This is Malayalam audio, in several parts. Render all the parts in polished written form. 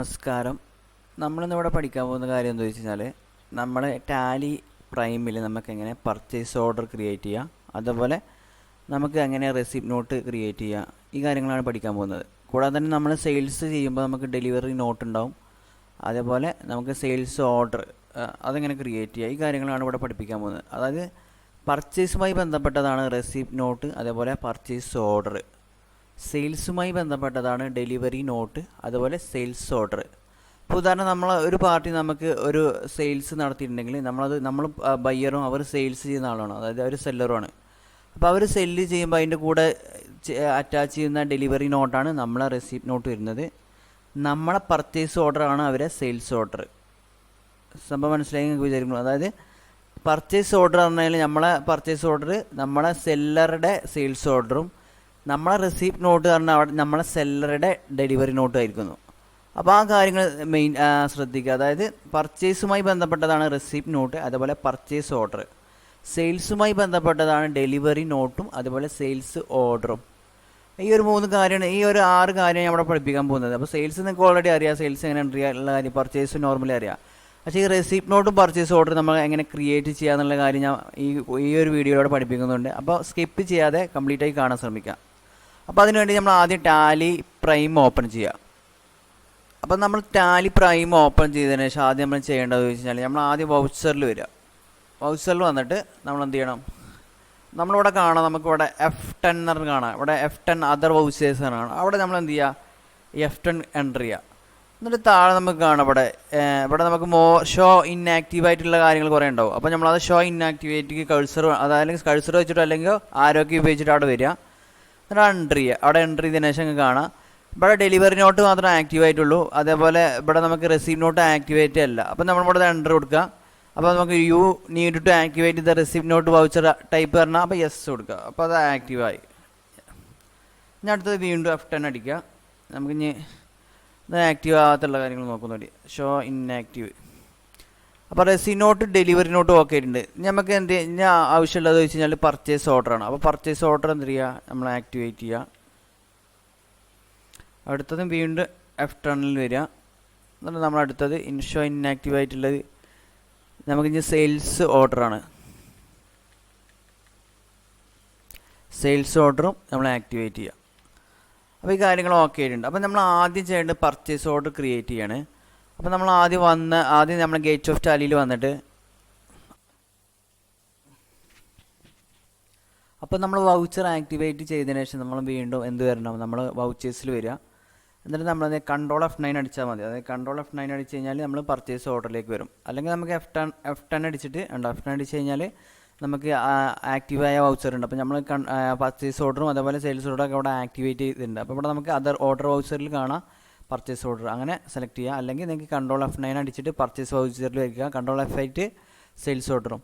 നമസ്കാരം. നമ്മളിന്നിവിടെ പഠിക്കാൻ പോകുന്ന കാര്യം എന്താ വെച്ച് കഴിഞ്ഞാൽ, നമ്മൾ ടാലി പ്രൈമിൽ നമുക്ക് എങ്ങനെ പർച്ചേസ് ഓർഡർ ക്രിയേറ്റ് ചെയ്യുക, അതുപോലെ നമുക്ക് എങ്ങനെ റെസിപ്റ്റ് നോട്ട് ക്രിയേറ്റ് ചെയ്യുക, ഈ കാര്യങ്ങളാണ് പഠിക്കാൻ പോകുന്നത്. കൂടാതെ തന്നെ നമ്മൾ സെയിൽസ് ചെയ്യുമ്പോൾ നമുക്ക് ഡെലിവറി നോട്ട് ഉണ്ടാവും, അതേപോലെ നമുക്ക് സെയിൽസ് ഓർഡർ അതെങ്ങനെ ക്രിയേറ്റ് ചെയ്യുക, ഈ കാര്യങ്ങളാണ് ഇവിടെ പഠിപ്പിക്കാൻ പോകുന്നത്. അതായത് പർച്ചേസുമായി ബന്ധപ്പെട്ടതാണ് റെസിപ്റ്റ് നോട്ട്, അതേപോലെ പർച്ചേസ് ഓർഡർ. സെയിൽസുമായി ബന്ധപ്പെട്ടതാണ് ഡെലിവറി നോട്ട്, അതുപോലെ സെയിൽസ് ഓർഡർ. ഇപ്പോൾ ഉദാഹരണം, നമ്മൾ ഒരു പാർട്ടി നമുക്ക് ഒരു സെയിൽസ് നടത്തിയിട്ടുണ്ടെങ്കിൽ നമ്മൾ ബയ്യറും അവർ സെയിൽസ് ചെയ്യുന്ന ആളാണ്, അതായത് അവർ സെല്ലറുമാണ്. അപ്പോൾ അവർ സെല്ല് ചെയ്യുമ്പോൾ അതിൻ്റെ കൂടെ അറ്റാച്ച് ചെയ്യുന്ന ഡെലിവറി നോട്ടാണ് നമ്മളെ റെസിപ്റ്റ് നോട്ട് വരുന്നത്. നമ്മളെ പർച്ചേസ് ഓർഡറാണ് അവരെ സെയിൽസ് ഓർഡർ. സംഭവം മനസ്സിലായി നിങ്ങൾക്ക് വിചാരിക്കുന്നു? അതായത് പർച്ചേസ് ഓർഡർ പറഞ്ഞാൽ നമ്മളെ പർച്ചേസ് ഓർഡർ നമ്മളെ സെല്ലറുടെ സെയിൽസ് ഓർഡറും, നമ്മളെ റെസിപ്റ്റ് നോട്ട് പറഞ്ഞാൽ അവിടെ നമ്മളെ സെല്ലറുടെ ഡെലിവറി നോട്ടും ആയിരിക്കുന്നു. അപ്പോൾ ആ കാര്യങ്ങൾ ശ്രദ്ധിക്കുക. അതായത് പർച്ചേസുമായി ബന്ധപ്പെട്ടതാണ് റെസിപ്റ്റ് നോട്ട്, അതുപോലെ പർച്ചേസ് ഓർഡർ. സെയിൽസുമായി ബന്ധപ്പെട്ടതാണ് ഡെലിവറി നോട്ടും, അതുപോലെ സെയിൽസ് ഓർഡറും. ഈ ഒരു 6 കാര്യം ഞാൻ അവിടെ പഠിപ്പിക്കാൻ പോകുന്നത്. അപ്പോൾ സെയിൽസ് നിങ്ങൾക്ക് ഓൾറെഡി അറിയാം, സെയിൽസ് എങ്ങനെ ഉള്ള കാര്യം, പർച്ചേസ് നോർമലി അറിയാം. പക്ഷേ ഈ റെസിപ്റ്റ് നോട്ടും പർച്ചേസ് ഓർഡർ നമ്മൾ എങ്ങനെ ക്രിയേറ്റ് ചെയ്യുക എന്നുള്ള കാര്യം ഞാൻ ഈ ഒരു വീഡിയോയിലൂടെ പഠിപ്പിക്കുന്നുണ്ട്. അപ്പോൾ സ്കിപ്പ് ചെയ്യാതെ കംപ്ലീറ്റായി കാണാൻ ശ്രമിക്കുക. അപ്പോൾ അതിനുവേണ്ടി നമ്മൾ ആദ്യം ടാലി പ്രൈം ഓപ്പൺ ചെയ്യുക. അപ്പോൾ നമ്മൾ ടാലി പ്രൈം ഓപ്പൺ ചെയ്തതിന് ശേഷം ആദ്യം നമ്മൾ ചെയ്യേണ്ടത് വെച്ച് കഴിഞ്ഞാൽ, നമ്മൾ ആദ്യം വൗച്ചറിൽ വരിക. വൗച്ചറിൽ വന്നിട്ട് നമ്മൾ എന്ത് ചെയ്യണം, നമ്മളിവിടെ കാണാം, നമുക്കിവിടെ F10 എന്ന് പറഞ്ഞ് കാണാം. ഇവിടെ F10 അതർ വൗച്ചേഴ്സ് കാണാം. അവിടെ നമ്മൾ എന്ത് ചെയ്യുക, F10 എൻ്റർ ചെയ്യുക. എന്നിട്ട് താഴെ നമുക്ക് കാണാം, ഇവിടെ നമുക്ക് ഷോ ഇൻആക്റ്റീവ് ആയിട്ടുള്ള കാര്യങ്ങൾ കുറേ ഉണ്ടാവും. അപ്പോൾ നമ്മളത് ഷോ ഇൻആക്ടിവേറ്റ് കഴ്സർ വെച്ചിട്ടോ അല്ലെങ്കിൽ ആരോഗ്യം ഉപയോഗിച്ചിട്ട് അവിടെ വരിക. എന്നിട്ട് എൻ്റർ ചെയ്യുക. അവിടെ എൻ്റർ ചെയ്തതിനു ശേഷം കാണാം ഇവിടെ ഡെലിവറി നോട്ട് മാത്രമേ ആക്റ്റീവ് ആയിട്ടുള്ളൂ, അതേപോലെ ഇവിടെ നമുക്ക് റെസിപ്റ്റ് നോട്ട് ആക്ടിവേറ്റ് അല്ല. അപ്പോൾ നമ്മളിവിടെ എൻ്റർ കൊടുക്കുക. അപ്പോൾ നമുക്ക് you need to activate the receipt note voucher type പറഞ്ഞാൽ അപ്പോൾ യെസ് കൊടുക്കുക. അപ്പോൾ അത് ആക്റ്റീവായി. ഇനി അടുത്തത് വീണ്ടും F10 അടിക്കുക. നമുക്കിനി ഇത് ആക്റ്റീവ് ആകാത്തുള്ള കാര്യങ്ങൾ നോക്കുന്നുണ്ട്. Show inactive. അപ്പോൾ receipt note delivery note okay ആയിട്ടുണ്ട്. നമുക്ക് ഇനി ആവശ്യമുള്ളത് വെച്ച് കഴിഞ്ഞാൽ പർച്ചേസ് ഓർഡറാണ്. അപ്പോൾ പർച്ചേസ് ഓർഡർ എന്ത് ചെയ്യുക, നമ്മൾ ആക്ടിവേറ്റ് ചെയ്യുക. അടുത്തതും വീണ്ടും F10 വരിക. എന്നിട്ട് നമ്മൾ അടുത്തത് ഷോ ഇൻആക്റ്റീവ് ആയിട്ടുള്ളത് നമുക്കിനി സെയിൽസ് ഓർഡറാണ്. സെയിൽസ് ഓർഡറും നമ്മൾ ആക്ടിവേറ്റ് ചെയ്യുക. അപ്പോൾ ഈ കാര്യങ്ങൾ ഓക്കെ ആയിട്ടുണ്ട്. അപ്പോൾ നമ്മൾ ആദ്യം ചെയ്യേണ്ടത് പർച്ചേസ് ഓർഡർ ക്രിയേറ്റ് ചെയ്യാണ്. അപ്പോൾ നമ്മൾ ആദ്യം നമ്മൾ ഗേറ്റ് ഓഫ് ടാലിയിൽ വന്നിട്ട്, അപ്പോൾ നമ്മൾ വൗച്ചർ ആക്ടിവേറ്റ് ചെയ്തതിന് ശേഷം നമ്മൾ വീണ്ടും എന്ത് വരണം, നമ്മൾ വൗച്ചേഴ്സിൽ വരിക. എന്നിട്ട് നമ്മളത് കൺട്രോൾ F9 അടിച്ചാൽ മതി. അതായത് കൺട്രോൾ F9 അടിച്ച് കഴിഞ്ഞാൽ നമ്മൾ പർച്ചേസ് ഓർഡറിലേക്ക് വരും. അല്ലെങ്കിൽ നമുക്ക് F10 അടിച്ചിട്ട് F10 അടിച്ച് കഴിഞ്ഞാൽ നമുക്ക് ആക്റ്റീവായ വൗച്ചർ ഉണ്ട്. അപ്പോൾ നമ്മൾ പർച്ചേസ് ഓർഡറും അതേപോലെ സെയിൽസ് ഓർഡറൊക്കെ അവിടെ ആക്ടിവേറ്റ് ചെയ്തിട്ടുണ്ട്. അപ്പോൾ ഇവിടെ നമുക്ക് അതർ ഓർഡർ വൗച്ചറിൽ കാണാം പർച്ചേസ് ഓർഡർ, അങ്ങനെ സെലക്ട് ചെയ്യുക. അല്ലെങ്കിൽ നിങ്ങൾക്ക് കൺട്രോൾ F9 അടിച്ചിട്ട് പർച്ചേസ് വൗച്ചറിൽ വയ്ക്കുക, കൺട്രോൾ F8 സെയിൽസ് ഓർഡറും.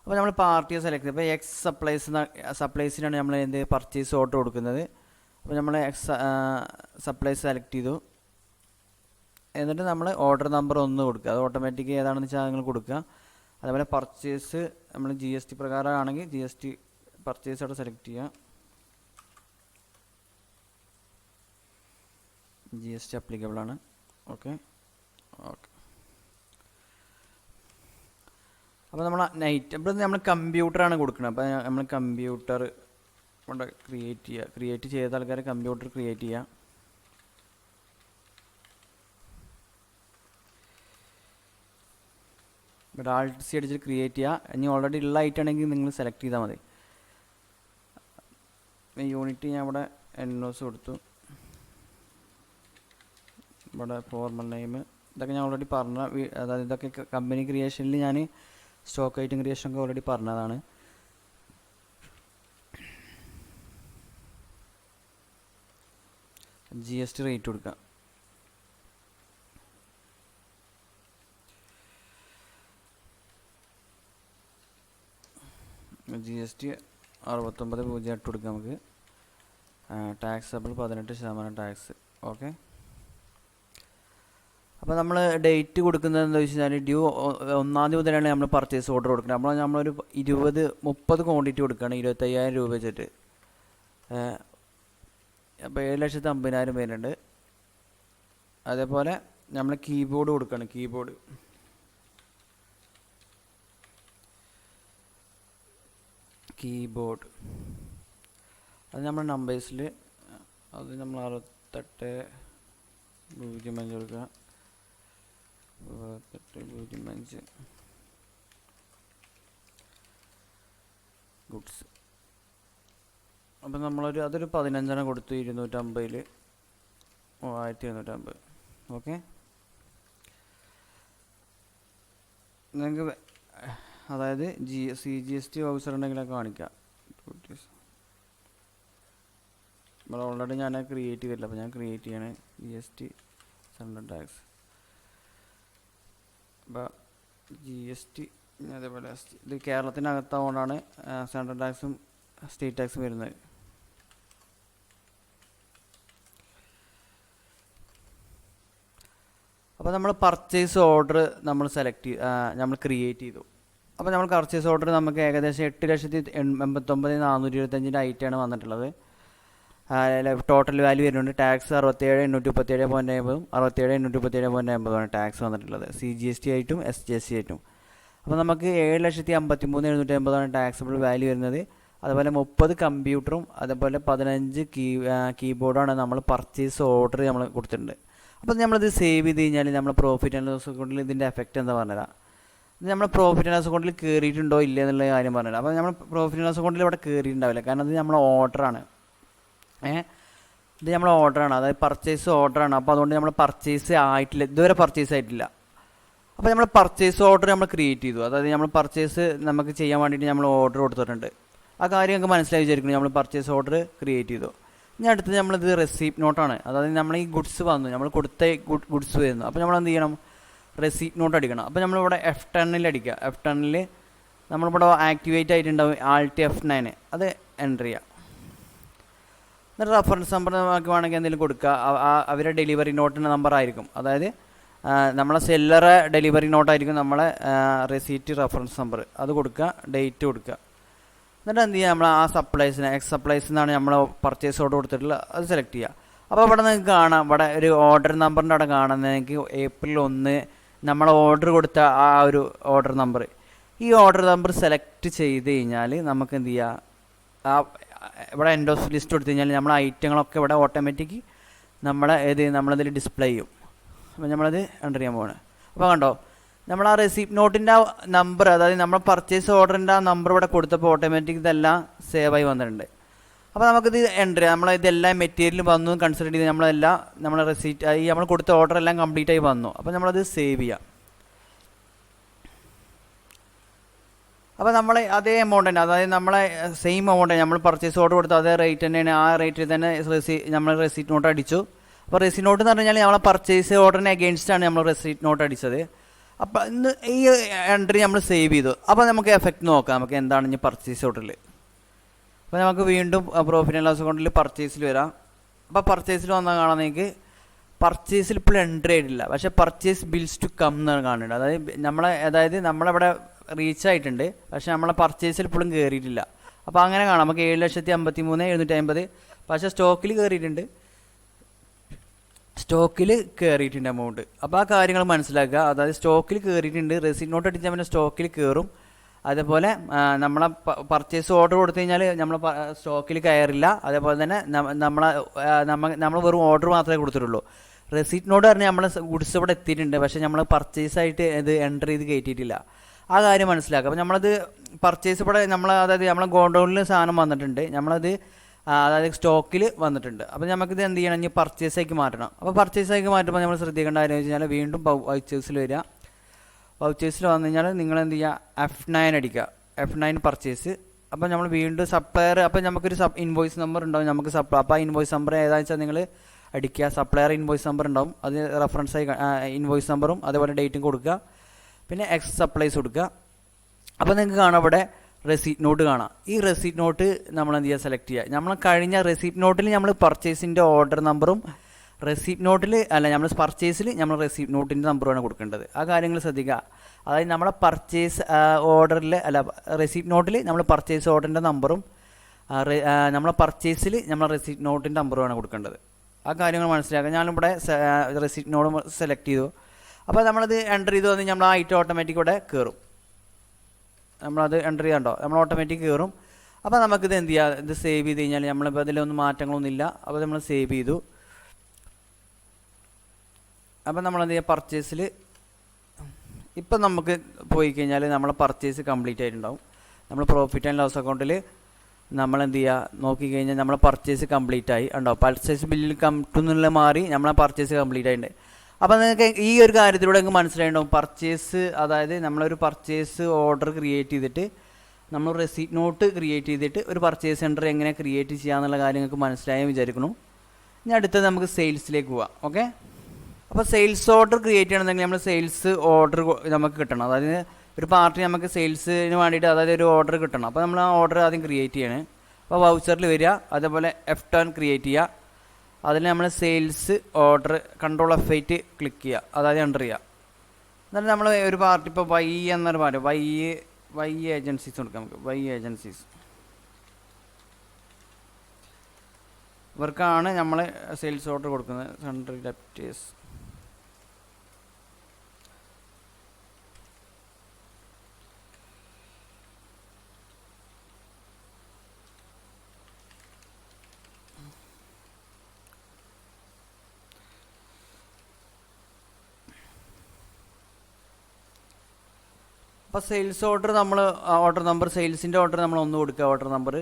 അപ്പോൾ നമ്മൾ പാർട്ടിയെ സെലക്ട് ചെയ്യും. ഇപ്പോൾ സപ്ലൈസിനാണ് നമ്മൾ എന്ത് പർച്ചേസ് ഓർഡർ കൊടുക്കുന്നത്. അപ്പോൾ നമ്മൾ സപ്ലൈസ് സെലക്ട് ചെയ്തു. എന്നിട്ട് നമ്മൾ ഓർഡർ നമ്പർ 1 കൊടുക്കുക. അത് ഓട്ടോമാറ്റിക് ഏതാണെന്ന് വെച്ചാൽ നിങ്ങൾ കൊടുക്കുക. അതേപോലെ പർച്ചേസ് നമ്മൾ GST പ്രകാരമാണെങ്കിൽ GST പർച്ചേസ് അവിടെ സെലക്ട് ചെയ്യുക. GST അപ്ലിക്കബിൾ ആണ്. ഓക്കെ. അപ്പോൾ നമ്മൾ ഇപ്പോൾ നമ്മൾ കമ്പ്യൂട്ടറാണ് കൊടുക്കുന്നത്. അപ്പോൾ നമ്മൾ കമ്പ്യൂട്ടർ കൊണ്ട് ക്രിയേറ്റ് ചെയ്ത ആൾക്കാർ കമ്പ്യൂട്ടർ ക്രിയേറ്റ് ചെയ്യുക. ഇവിടെ Alt+C അടിച്ചിട്ട് ക്രിയേറ്റ് ചെയ്യുക. ഇനി ഓൾറെഡി ഉള്ള ഐറ്റാണെങ്കിൽ നിങ്ങൾ സെലക്ട് ചെയ്താൽ മതി. യൂണിറ്റ് ഞാൻ ഇവിടെ NOS കൊടുത്തു. ഇവിടെ ഫോർമൽ നെയിം ഇതൊക്കെ ഞാൻ ഓൾറെഡി അതായത് ഇതൊക്കെ കമ്പനി ക്രിയേഷനിൽ ഞാൻ സ്റ്റോക്ക് ഐറ്റം ക്രിയേഷൻ ഒക്കെ ഓൾറെഡി പറഞ്ഞതാണ്. GST റേറ്റ് കൊടുക്കുക. GST 69.08 കൊടുക്കുക നമുക്ക്. Taxable 18% tax. ഓക്കെ. അപ്പോൾ നമ്മൾ ഡേറ്റ് കൊടുക്കുന്നത് എന്താ വെച്ച് കഴിഞ്ഞാൽ ഡ്യൂ 1-ാം തീയതി മുതലാണ് നമ്മൾ പർച്ചേസ് ഓർഡർ കൊടുക്കുന്നത്. നമ്മളൊരു 20-30 ക്വാണ്ടിറ്റി കൊടുക്കുകയാണ് 25,000 രൂപ വെച്ചിട്ട്. അപ്പോൾ 7,50,000 വരുന്നുണ്ട്. അതേപോലെ നമ്മൾ കീബോർഡ് കൊടുക്കണം. കീബോർഡ് അത് നമ്മൾ നമ്പേഴ്സിൽ അത് നമ്മൾ 6805 കൊടുക്കുക. 6805 ഗുഡ്സ്. അപ്പം അതൊരു 15 കൊടുത്തു. 250 1250. ഓക്കെ, നിങ്ങൾക്ക് അതായത് CGST വൗച്ചർ ഉണ്ടെങ്കിലൊക്കെ കാണിക്കാം. നമ്മൾ ഓൾറെഡി ഞാൻ ക്രിയേറ്റ് ചെയ്തില്ല, അപ്പോൾ ഞാൻ ക്രിയേറ്റ് ചെയ്യാണ് GST സെൻട്രൽ ടാക്സ്. അപ്പോൾ GST അതേപോലെ ഇത് കേരളത്തിനകത്താവുകൊണ്ടാണ് സെൻട്രൽ ടാക്സും സ്റ്റേറ്റ് ടാക്സും വരുന്നത്. അപ്പോൾ നമ്മൾ പർച്ചേസ് ഓർഡർ നമ്മൾ നമ്മൾ ക്രിയേറ്റ് ചെയ്തു. അപ്പോൾ നമ്മൾ പർച്ചേസ് ഓർഡർ നമുക്ക് ഏകദേശം 8,89,425 ഐറ്റമാണ് വന്നിട്ടുള്ളത്. ടോട്ടൽ വാല്യൂ വരുന്നുണ്ട്. ടാക്സ് 67,837.50 67,837.50 ടാക്സ് വന്നിട്ടുള്ളത്, CGST ആയിട്ടും SGST ആയിട്ടും. അപ്പോൾ നമുക്ക് 7,53,750 ടാക്സബിൾ വാല്യൂ വരുന്നത്. അതുപോലെ 30 കമ്പ്യൂട്ടറും അതുപോലെ 15 കീബോർഡാണ് നമ്മൾ പർച്ചേസ് ഓർഡർ നമ്മൾ കൊടുത്തിട്ടുണ്ട്. അപ്പോൾ നമ്മളിത് സേവ് ചെയ്ത് കഴിഞ്ഞാൽ നമ്മൾ പ്രോഫിറ്റ് ആൻഡ് ലോസ് അക്കൗണ്ടിൽ ഇതിൻ്റെ എഫക്റ്റ് എന്താ പറഞ്ഞുതരാം. ഇത് നമ്മൾ പ്രോഫിറ്റ് ആൻഡ് ലോസ് അക്കൗണ്ടിൽ കയറിയിട്ടുണ്ടോ ഇല്ല എന്നുള്ള കാര്യം പറഞ്ഞുതരാം. അപ്പോൾ നമ്മൾ പ്രോഫിറ്റ് ആൻഡ് ലോസ് അക്കൗണ്ടിൽ ഇവിടെ കയറിയിട്ടുണ്ടാവില്ല, കാരണം ഇത് നമ്മൾ ഓർഡറാണ്. ഇത് നമ്മൾ ഓർഡറാണ്, അതായത് പർച്ചേസ് ഓർഡറാണ്. അപ്പോൾ അതുകൊണ്ട് നമ്മൾ പർച്ചേസ് ആയിട്ടില്ല, ഇതുവരെ പർച്ചേസ് ആയിട്ടില്ല. അപ്പോൾ നമ്മൾ പർച്ചേസ് ഓർഡർ നമ്മൾ ക്രിയേറ്റ് ചെയ്തു. അതായത് നമ്മൾ പർച്ചേസ് നമുക്ക് ചെയ്യാൻ വേണ്ടിയിട്ട് നമ്മൾ ഓർഡർ കൊടുത്തിട്ടുണ്ട്. ആ കാര്യം നമുക്ക് മനസ്സിലായി വിചാരിക്കുന്നു. നമ്മൾ പർച്ചേസ് ഓർഡർ ക്രിയേറ്റ് ചെയ്തു. ഇനി അടുത്തത് നമ്മളിത് റെസീപ്റ്റ് നോട്ടാണ്. അതായത് നമ്മൾ ഈ ഗുഡ്സ് വന്നു, നമ്മൾ കൊടുത്ത ഗുഡ്സ് വരുന്നു. അപ്പോൾ നമ്മൾ എന്ത് ചെയ്യണം, റെസീപ്റ്റ് നോട്ട് അടിക്കണം. അപ്പോൾ നമ്മളിവിടെ F10 അടിക്കുക. F10 നമ്മളിവിടെ ആക്ടിവേറ്റ് ആയിട്ടുണ്ടാവും Alt F9, അത് എൻ്റർ ചെയ്യുക. എന്നിട്ട് റെഫറൻസ് നമ്പർ നമുക്ക് വേണമെങ്കിൽ എന്തെങ്കിലും കൊടുക്കുക. അവരുടെ ഡെലിവറി നോട്ടിൻ്റെ നമ്പർ ആയിരിക്കും. അതായത് നമ്മളെ സെല്ലറെ ഡെലിവറി നോട്ടായിരിക്കും നമ്മളെ റെസീറ്റ് റെഫറൻസ് നമ്പർ, അത് കൊടുക്കുക. ഡേറ്റ് കൊടുക്കുക. എന്നിട്ട് എന്ത് ചെയ്യുക, നമ്മൾ ആ സപ്ലൈസിന് സപ്ലൈസ് എന്നാണ് നമ്മൾ പർച്ചേസ് ഓർഡർ കൊടുത്തിട്ടുള്ളത്, അത് സെലക്ട് ചെയ്യുക. അപ്പോൾ ഇവിടെ നിങ്ങൾക്ക് കാണാം, ഇവിടെ ഒരു ഓർഡർ നമ്പറിൻ്റെ അവിടെ കാണുന്നത് എനിക്ക് April 1 നമ്മൾ ഓർഡർ കൊടുത്ത ആ ഒരു ഓർഡർ നമ്പർ. ഈ ഓർഡർ നമ്പർ സെലക്ട് ചെയ്ത് കഴിഞ്ഞാൽ നമുക്ക് എന്ത് ചെയ്യുക, ഇവിടെ എൻഡ് ഓഫ് ലിസ്റ്റ് കൊടുത്തു കഴിഞ്ഞാൽ നമ്മളെ ഐറ്റങ്ങളൊക്കെ ഇവിടെ ഓട്ടോമാറ്റിക് നമ്മളതിൽ ഡിസ്പ്ലേ ചെയ്യും. അപ്പോൾ നമ്മളത് എൻ്റർ ചെയ്യാൻ പോവാണ്. അപ്പോൾ കണ്ടോ, നമ്മൾ ആ റെസിപ്റ്റ് നോട്ടിൻ്റെ ആ നമ്പർ, അതായത് നമ്മൾ പർച്ചേസ് ഓർഡറിൻ്റെ ആ നമ്പർ ഇവിടെ കൊടുത്തപ്പോൾ ഓട്ടോമാറ്റിക് ഇതെല്ലാം സേവായി വന്നിട്ടുണ്ട്. അപ്പോൾ നമുക്കിത് എൻ്റർ ചെയ്യാം. ഇതെല്ലാം മെറ്റീരിയൽ വന്നു കൺസിഡർ ചെയ്ത് നമ്മളെ റെസിപ്റ്റ് ഈ നമ്മൾ കൊടുത്ത ഓർഡർ എല്ലാം കംപ്ലീറ്റ് ആയി വന്നു. അപ്പോൾ നമ്മളത് സേവ് ചെയ്യാം. അപ്പോൾ നമ്മൾ അതേ എമൗണ്ട് തന്നെ, അതായത് നമ്മളെ സെയിം എമൗണ്ട് നമ്മൾ പർച്ചേസ് ഓർഡർ കൊടുത്ത അതേ റേറ്റ് തന്നെയാണ്. ആ റേറ്റിൽ തന്നെ നമ്മൾ റെസിപ്റ്റ് നോട്ട് അടിച്ചു. അപ്പോൾ റെസിപ്റ്റ് നോട്ട് എന്ന് പറഞ്ഞു കഴിഞ്ഞാൽ നമ്മളെ പർച്ചേസ് ഓർഡറിന് അഗെയിൻസ്റ്റാണ് നമ്മൾ റെസിപ്റ്റ് നോട്ട് അടിച്ചത്. അപ്പോൾ ഇന്ന് ഈ എൻട്രി നമ്മൾ സേവ് ചെയ്തു. അപ്പോൾ നമുക്ക് എഫക്റ്റ് നോക്കാം, നമുക്ക് എന്താണ് ഇനി പർച്ചേസ് ഓർഡറിൽ. അപ്പോൾ നമുക്ക് വീണ്ടും പ്രോഫിറ്റ് ആൻഡ് ലോസ് അക്കൗണ്ടിൽ പർച്ചേസിൽ വരാം. അപ്പോൾ പർച്ചേസിൽ വന്നാൽ കാണാൻ നിങ്ങൾക്ക് പർച്ചേസിൽ ഇപ്പോൾ എൻട്രി ആയിട്ടില്ല, പക്ഷേ പർച്ചേസ് ബിൽസ് ടു കം എന്നാണ് കാണുന്നത്. അതായത് നമ്മളിവിടെ റീച്ച് ആയിട്ടുണ്ട്, പക്ഷേ നമ്മളെ പർച്ചേസിൽ ഇപ്പോഴും കയറിയിട്ടില്ല. അപ്പോൾ അങ്ങനെ കാണാം, നമുക്ക് 7,53,750, പക്ഷേ സ്റ്റോക്കിൽ കയറിയിട്ടുണ്ട് എമൗണ്ട്. അപ്പോൾ ആ കാര്യങ്ങൾ മനസ്സിലാക്കുക. അതായത് സ്റ്റോക്കിൽ കയറിയിട്ടുണ്ട്, റെസിപ്റ്റ് നോട്ട് അടിച്ചാൽ പിന്നെ സ്റ്റോക്കിൽ കയറും. അതേപോലെ നമ്മളെ പർച്ചേസ് ഓർഡർ കൊടുത്തു കഴിഞ്ഞാൽ നമ്മൾ സ്റ്റോക്കിൽ കയറില്ല. അതേപോലെ തന്നെ നമ്മൾ വെറും ഓർഡർ മാത്രമേ കൊടുത്തിട്ടുള്ളൂ. റെസിപ്റ്റ് നോട്ട് പറഞ്ഞാൽ നമ്മളെ ഗുഡ്സ് ഇവിടെ എത്തിയിട്ടുണ്ട്, പക്ഷേ നമ്മൾ പർച്ചേസ് ആയിട്ട് ഇത് എൻ്റർ ചെയ്ത് കയറ്റിയിട്ടില്ല. ആ കാര്യം മനസ്സിലാക്കുക. അപ്പോൾ നമ്മളത് പർച്ചേസ് ഇവിടെ അതായത് നമ്മളെ ഗോഡൗണിൽ സാധനം വന്നിട്ടുണ്ട്, അതായത് സ്റ്റോക്കിൽ വന്നിട്ടുണ്ട്. അപ്പോൾ നമുക്കിത് എന്ത് ചെയ്യണം, ഇനി പർച്ചേസാക്കി മാറ്റണം. അപ്പോൾ പർച്ചേസാക്കി മാറ്റുമ്പോൾ നമ്മൾ ശ്രദ്ധിക്കേണ്ട കാര്യം വെച്ച് കഴിഞ്ഞാൽ വീണ്ടും വൗച്ചേഴ്സിൽ വരിക. വൗച്ചേഴ്സിൽ വന്നു കഴിഞ്ഞാൽ നിങ്ങൾ എന്ത് ചെയ്യുക, F9 അടിക്കുക. F9 purchase. അപ്പോൾ നമ്മൾ വീണ്ടും സപ്ലയർ, അപ്പോൾ നമുക്കൊരു ഇൻവോയ്സ് നമ്പർ ഉണ്ടാവും നമുക്ക് അപ്പോൾ ആ ഇൻവോയ്സ് നമ്പർ ഏതാണെന്ന് വെച്ചാൽ നിങ്ങൾ അടിക്കുക. സപ്ലയർ ഇൻവോയ്സ് നമ്പർ ഉണ്ടാവും, അത് റെഫറൻസായി ഇൻവോയ്സ് നമ്പറും അതേപോലെ ഡേറ്റും കൊടുക്കുക. പിന്നെ എക്സ് സപ്ലൈസ് കൊടുക്കുക. അപ്പോൾ നിങ്ങൾക്ക് കാണാം ഇവിടെ റെസിപ്റ്റ് നോട്ട് കാണാം. ഈ റെസിപ്റ്റ് നോട്ട് നമ്മൾ എന്ത് ചെയ്യുക, സെലക്ട് ചെയ്യുക. നമ്മൾ കഴിഞ്ഞ റെസിപ്റ്റ് നോട്ടിൽ നമ്മൾ പർച്ചേസിൻ്റെ ഓർഡർ നമ്പറും റെസിപ്റ്റ് നോട്ടിൽ നമ്മൾ പർച്ചേസിൽ നമ്മൾ റെസിപ്റ്റ് നോട്ടിൻ്റെ നമ്പറുമാണ് കൊടുക്കേണ്ടത്. ആ കാര്യങ്ങൾ ശ്രദ്ധിക്കുക. അതായത് നമ്മളെ പർച്ചേസ് ഓർഡറിൽ റെസിപ്റ്റ് നോട്ടിൽ നമ്മൾ പർച്ചേസ് ഓർഡറിൻ്റെ നമ്പറും നമ്മളെ പർച്ചേസിൽ നമ്മൾ റെസിപ്റ്റ് നോട്ടിൻ്റെ നമ്പറുമാണ് കൊടുക്കേണ്ടത്. ആ കാര്യങ്ങൾ മനസ്സിലാക്കുക. ഞാനിവിടെ റെസിപ്റ്റ് നോഡ് സെലക്ട് ചെയ്തു. അപ്പോൾ നമ്മളത് എൻ്റർ ചെയ്തു വന്ന് നമ്മൾ ആ ഐറ്റം ഓട്ടോമാറ്റിക് ഇവിടെ കയറും. നമ്മളത് എൻ്റർ ചെയ്യാണ്ടോ നമ്മൾ ഓട്ടോമാറ്റിക് കയറും. അപ്പോൾ നമുക്കിത് എന്ത് ചെയ്യുക, ഇത് സേവ് ചെയ്ത് കഴിഞ്ഞാൽ നമ്മളിപ്പോൾ അതിലൊന്നും മാറ്റങ്ങളൊന്നുമില്ല. അപ്പോൾ നമ്മൾ സേവ് ചെയ്തു. അപ്പോൾ നമ്മളെന്ത് ചെയ്യുക, പർച്ചേസിൽ ഇപ്പം നമുക്ക് പോയി കഴിഞ്ഞാൽ നമ്മളെ പർച്ചേസ് കംപ്ലീറ്റ് ആയിട്ടുണ്ടാവും. നമ്മൾ പ്രോഫിറ്റ് ആൻഡ് ലോസ് അക്കൗണ്ടിൽ നമ്മളെന്ത് ചെയ്യുക നോക്കിക്കഴിഞ്ഞാൽ നമ്മളെ പർച്ചേസ് കംപ്ലീറ്റ് ആയി ഉണ്ടാവും. പർച്ചേസ് ബില്ലിൽ കംപ്ലീറ്റ് മാറി നമ്മളെ പർച്ചേസ് കംപ്ലീറ്റ് ആയിട്ടുണ്ട്. അപ്പോൾ നിങ്ങൾക്ക് ഈ ഒരു കാര്യത്തിലൂടെ നിങ്ങൾക്ക് മനസ്സിലായിട്ടുണ്ടാവും പർച്ചേസ്, അതായത് നമ്മളൊരു പർച്ചേസ് ഓർഡർ ക്രിയേറ്റ് ചെയ്തിട്ട് നമ്മൾ റെസീപ്റ്റ് നോട്ട് ക്രിയേറ്റ് ചെയ്തിട്ട് ഒരു പർച്ചേസ് സെൻറ്റർ എങ്ങനെ ക്രിയേറ്റ് ചെയ്യാമെന്നുള്ള കാര്യം നിങ്ങൾക്ക് മനസ്സിലായെന്ന് വിചാരിക്കുന്നു. ഇനി അടുത്തത് നമുക്ക് സെയിൽസിലേക്ക് പോവാം. ഓക്കെ, അപ്പോൾ സെയിൽസ് ഓർഡർ ക്രിയേറ്റ് ചെയ്യണമെന്നുണ്ടെങ്കിൽ നമ്മൾ സെയിൽസ് ഓർഡർ നമുക്ക് കിട്ടണം. അതായത് ഒരു പാർട്ടി നമുക്ക് സെയിൽസിന് വേണ്ടിയിട്ട് അതായത് ഒരു ഓർഡർ കിട്ടണം. അപ്പോൾ നമ്മൾ ആ ഓർഡർ ആദ്യം ക്രിയേറ്റ് ചെയ്യണേ. അപ്പോൾ വൗച്ചറിൽ വരിക, അതേപോലെ F10 ക്രിയേറ്റ് ചെയ്യുക. അതിൽ നമ്മൾ sales order Ctrl F8 click ചെയ്യുക, അതായത് എൻ്റർ ചെയ്യുക. എന്നിട്ട് നമ്മൾ ഒരു പാർട്ടി ഇപ്പോൾ വൈ എന്നൊരു പാർട്ടി വൈ ഏജൻസീസ് കൊടുക്കാം. നമുക്ക് വൈ ഏജൻസീസ് ഇവർക്കാണ് നമ്മൾ സെയിൽസ് ഓർഡർ കൊടുക്കുന്നത്. സെൻട്രൽ ഡെപ്റ്റേഴ്സ് അപ്പോൾ സെയിൽസ് ഓർഡർ നമ്മൾ ഓർഡർ നമ്പർ സെയിൽസിൻ്റെ ഓർഡർ നമ്മൾ ഒന്ന് കൊടുക്കുക. ഓർഡർ നമ്പർ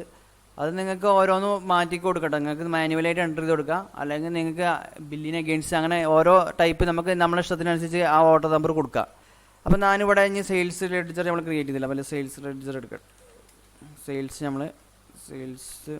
അത് നിങ്ങൾക്ക് ഓരോന്ന് മാറ്റി കൊടുക്കട്ടെ. നിങ്ങൾക്ക് മാനുവലായിട്ട് എൻ്റർ ചെയ്ത് കൊടുക്കുക, അല്ലെങ്കിൽ നിങ്ങൾക്ക് ബില്ലിന് അഗെയിൻസ്റ്റ് അങ്ങനെ ഓരോ ടൈപ്പ് നമുക്ക് നമ്മളെ ഇഷ്ടത്തിനനുസരിച്ച് ആ ഓർഡർ നമ്പർ കൊടുക്കുക. അപ്പോൾ ഞാനിവിടെ ഇനി സെയിൽസ് ലെഡ്ജർ നമ്മൾ ക്രിയേറ്റ് ചെയ്തില്ല. അപ്പോൾ സെയിൽസ് ലെഡ്ജർ എടുക്കുക. സെയിൽസ് നമ്മൾ സെയിൽസ്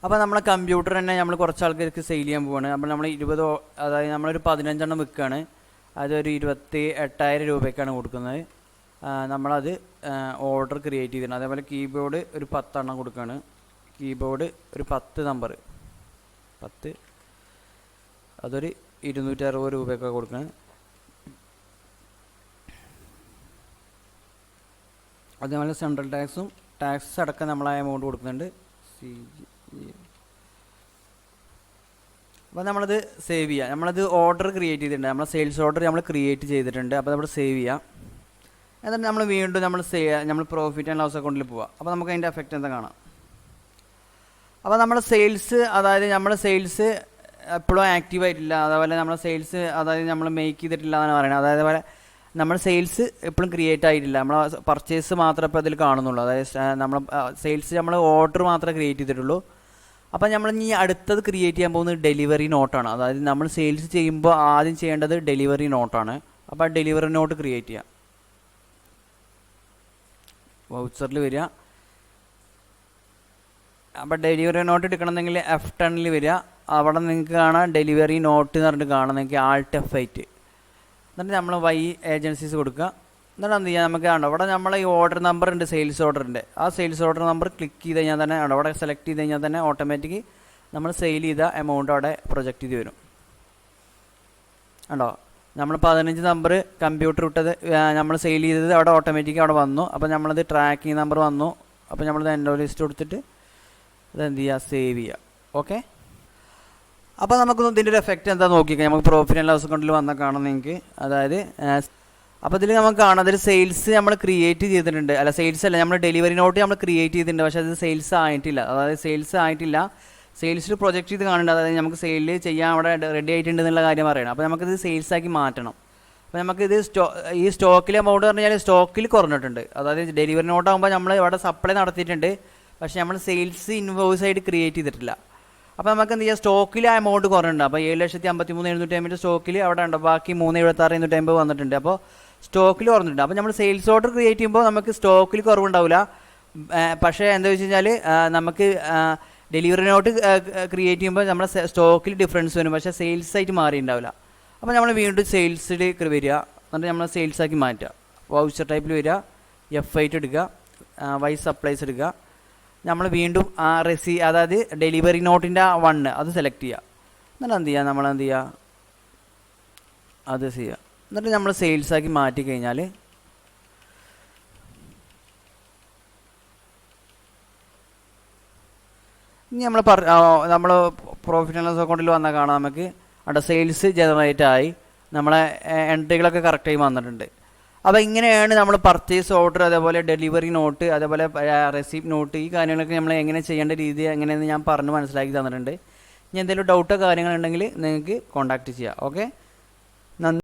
അപ്പോൾ നമ്മളെ കമ്പ്യൂട്ടർ തന്നെ നമ്മൾ കുറച്ച് ആൾക്കാർക്ക് സെയിൽ ചെയ്യാൻ പോവാണ്. അപ്പോൾ നമ്മൾ 20, അതായത് നമ്മളൊരു 15 വിൽക്കുകയാണ്. അതൊരു 28,000 രൂപയ്ക്കാണ് കൊടുക്കുന്നത്. നമ്മളത് ഓർഡർ ക്രിയേറ്റ് ചെയ്തിട്ടുണ്ട്. അതേപോലെ കീബോർഡ് ഒരു 10 കൊടുക്കുകയാണ്. കീബോർഡ് ഒരു 10 നമ്പർ 10, അതൊരു 260 രൂപയൊക്കെ കൊടുക്കണം. അതേപോലെ സെൻട്രൽ ടാക്സ് അടക്കം നമ്മൾ ആ എമൗണ്ട് കൊടുക്കുന്നുണ്ട്. അപ്പോൾ നമ്മളത് സേവ് ചെയ്യുക. നമ്മളത് ഓർഡർ ക്രിയേറ്റ് ചെയ്തിട്ടുണ്ട്. നമ്മൾ സെയിൽസ് ഓർഡർ നമ്മൾ ക്രിയേറ്റ് ചെയ്തിട്ടുണ്ട്. അപ്പോൾ നമ്മൾ സേവ് ചെയ്യുക. എന്നിട്ട് നമ്മൾ വീണ്ടും നമ്മൾ പ്രോഫിറ്റ് ആൻഡ് ലോസ് അക്കൗണ്ടിൽ പോവുക. അപ്പോൾ നമുക്ക് അതിൻ്റെ എഫക്റ്റ് എന്താ കാണാം. അപ്പോൾ നമ്മുടെ സെയിൽസ്, അതായത് നമ്മുടെ സെയിൽസ് എപ്പോഴും ആക്റ്റീവ് ആയിട്ടില്ല. അതേപോലെ നമ്മുടെ സെയിൽസ് അതായത് നമ്മൾ മേക്ക് ചെയ്തിട്ടില്ല എന്നാണ് പറയുന്നത്. അതേപോലെ നമ്മൾ സെയിൽസ് എപ്പോഴും ക്രിയേറ്റ് ആയിട്ടില്ല. നമ്മൾ പർച്ചേസ് മാത്രമേ ഇപ്പോൾ അതിൽ കാണുന്നുള്ളൂ. അതായത് നമ്മൾ സെയിൽസ് നമ്മൾ ഓർഡർ മാത്രമേ ക്രിയേറ്റ് ചെയ്തിട്ടുള്ളൂ. അപ്പോൾ നമ്മൾ ഇനി അടുത്തത് ക്രിയേറ്റ് ചെയ്യാൻ പോകുന്നത് ഡെലിവറി നോട്ടാണ്. അതായത് നമ്മൾ സെയിൽസ് ചെയ്യുമ്പോൾ ആദ്യം ചെയ്യേണ്ടത് ഡെലിവറി നോട്ടാണ്. അപ്പോൾ ആ ഡെലിവറി നോട്ട് ക്രിയേറ്റ് ചെയ്യാം. വൗച്ചറിൽ വരിക. അപ്പോൾ ഡെലിവറി നോട്ട് എടുക്കണമെന്നെങ്കിൽ F10 വരിക. അവിടെ നിങ്ങൾക്ക് കാണാം ഡെലിവറി നോട്ട് എന്ന് പറഞ്ഞിട്ട് കാണാം. നിങ്ങൾക്ക് Alt F8 എന്നിട്ട് നമ്മൾ വൈ ഏജൻസീസ് കൊടുക്കുക. എന്നിട്ട് എന്ത് ചെയ്യുക, നമുക്ക് കാണാം അവിടെ നമ്മൾ ഈ ഓർഡർ നമ്പർ ഉണ്ട്, സെയിൽസ് ഓർഡറിൻ്റെ. ആ സെയിൽസ് ഓർഡർ നമ്പർ ക്ലിക്ക് ചെയ്ത് കഴിഞ്ഞാൽ തന്നെ അവിടെ സെലക്ട് ചെയ്ത് കഴിഞ്ഞാൽ തന്നെ ഓട്ടോമാറ്റിക് നമ്മൾ സെയിൽ ചെയ്ത എമൗണ്ട് അവിടെ പ്രൊജക്റ്റ് ചെയ്ത് വരും. ഉണ്ടോ, നമ്മൾ 15 നമ്പർ കമ്പ്യൂട്ടർ ഇട്ടത് നമ്മൾ സെയിൽ ചെയ്തത് അവിടെ ഓട്ടോമാറ്റിക് അവിടെ വന്നു. അപ്പോൾ നമ്മളത് ട്രാക്കിംഗ് നമ്പർ വന്നു. അപ്പോൾ നമ്മളത് എൻ്റെ ലിസ്റ്റ് കൊടുത്തിട്ട് അതെന്ത് ചെയ്യുക, സേവ് ചെയ്യുക. ഓക്കെ, അപ്പോൾ നമുക്ക് ഇതിൻ്റെ ഒരു എഫക്റ്റ് എന്താ നോക്കിക്കാം. നമുക്ക് പ്രോഫിറ്റ് ആൻഡ് ലോസ് അക്കൗണ്ടിൽ വന്നാൽ കാണാം നിങ്ങൾക്ക്. അതായത് അപ്പോൾ ഇതിൽ നമുക്ക് കാണാം അതിൽ സെയിൽസ് നമ്മൾ ക്രിയേറ്റ് ചെയ്തിട്ടുണ്ട്. അല്ല, സെയിൽസ് അല്ല, നമ്മൾ ഡെലിവറി നോട്ട് നമ്മൾ ക്രിയേറ്റ് ചെയ്തിട്ടുണ്ട്. പക്ഷേ അത് സെയിൽസ് ആയിട്ടില്ല. അതായത് സെയിൽസ് ആയിട്ടില്ല. സെയിൽസിൽ പ്രൊജക്റ്റ് ചെയ്ത് കാണുന്നുണ്ട്. അതായത് നമുക്ക് സെയിൽ ചെയ്യാൻ അവിടെ റെഡി ആയിട്ടുണ്ട് എന്നുള്ള കാര്യം പറയണം. അപ്പോൾ നമുക്കിത് സെയിൽസ് ആക്കി മാറ്റണം. അപ്പോൾ നമുക്കിത് ഈ സ്റ്റോക്കിലെ എമൗണ്ട് പറഞ്ഞു കഴിഞ്ഞാൽ സ്റ്റോക്കിൽ കുറഞ്ഞിട്ടുണ്ട്. അതായത് ഡെലിവറി നോട്ട് ആകുമ്പോൾ നമ്മൾ ഇവിടെ സപ്ലൈ നടത്തിയിട്ടുണ്ട്. പക്ഷേ നമ്മൾ സെയിൽസ് ഇൻവോയ്സ് ആയിട്ട് ക്രിയേറ്റ് ചെയ്തിട്ടില്ല. അപ്പോൾ നമുക്ക് എന്ത് ചെയ്യാം, സ്റ്റോക്കിൽ ആ എമൗണ്ട് കുറഞ്ഞിട്ടുണ്ട്. അപ്പോൾ 7,53,750 സ്റ്റോക്കിൽ അവിടെ ഉണ്ട്. ബാക്കി 3,76,250 വന്നിട്ടുണ്ട്. അപ്പോൾ സ്റ്റോക്കിൽ കുറഞ്ഞിട്ടുണ്ട്. അപ്പോൾ നമ്മൾ സെയിൽസ് ഓർഡർ ക്രിയേറ്റ് ചെയ്യുമ്പോൾ നമുക്ക് സ്റ്റോക്കിൽ കുറവുണ്ടാവില്ല. പക്ഷേ എന്താ വെച്ച് കഴിഞ്ഞാൽ നമുക്ക് ഡെലിവറി നോട്ട് ക്രിയേറ്റ് ചെയ്യുമ്പോൾ നമ്മുടെ സ്റ്റോക്കിൽ ഡിഫറൻസ് വരും. പക്ഷേ സെയിൽസ് ആയിട്ട് മാറിയിട്ടുണ്ടാവില്ല. അപ്പോൾ നമ്മൾ വീണ്ടും സെയിൽസിൽ വരിക. എന്നിട്ട് നമ്മൾ സെയിൽസ് ആക്കി മാറ്റുക. വൗച്ചർ ടൈപ്പിൽ വരിക, F8 എടുക്കുക, വൈ സപ്ലൈസ് എടുക്കുക. നമ്മൾ വീണ്ടും അതായത് ഡെലിവറി നോട്ടിൻ്റെ 1 അത് സെലക്ട് ചെയ്യുക. എന്നിട്ട് എന്ത് ചെയ്യുക, നമ്മളെന്ത് ചെയ്യുക, അത് ചെയ്യുക. എന്നിട്ട് നമ്മൾ സെയിൽസാക്കി മാറ്റി കഴിഞ്ഞാൽ ഇനി നമ്മൾ പ്രോഫിറ്റ് ആൻഡ് ലോസ് അക്കൗണ്ടിൽ വന്നാൽ കാണാം നമുക്ക് അവിടെ സെയിൽസ് ജനറേറ്റ് ആയി, നമ്മളെ എൻട്രികളൊക്കെ കറക്റ്റായി വന്നിട്ടുണ്ട്. അപ്പോൾ ഇങ്ങനെയാണ് നമ്മൾ പർച്ചേസ് ഓർഡർ, അതേപോലെ ഡെലിവറി നോട്ട്, അതേപോലെ റെസിപ്റ്റ് നോട്ട്, ഈ കാര്യങ്ങളൊക്കെ നമ്മൾ എങ്ങനെ ചെയ്യേണ്ട രീതി എങ്ങനെയെന്ന് ഞാൻ പറഞ്ഞ് മനസ്സിലാക്കി തന്നിട്ടുണ്ട്. ഇനി എന്തെങ്കിലും ഡൗട്ടോ കാര്യങ്ങളുണ്ടെങ്കിൽ നിങ്ങൾക്ക് കോൺടാക്റ്റ് ചെയ്യാം. ഓക്കെ.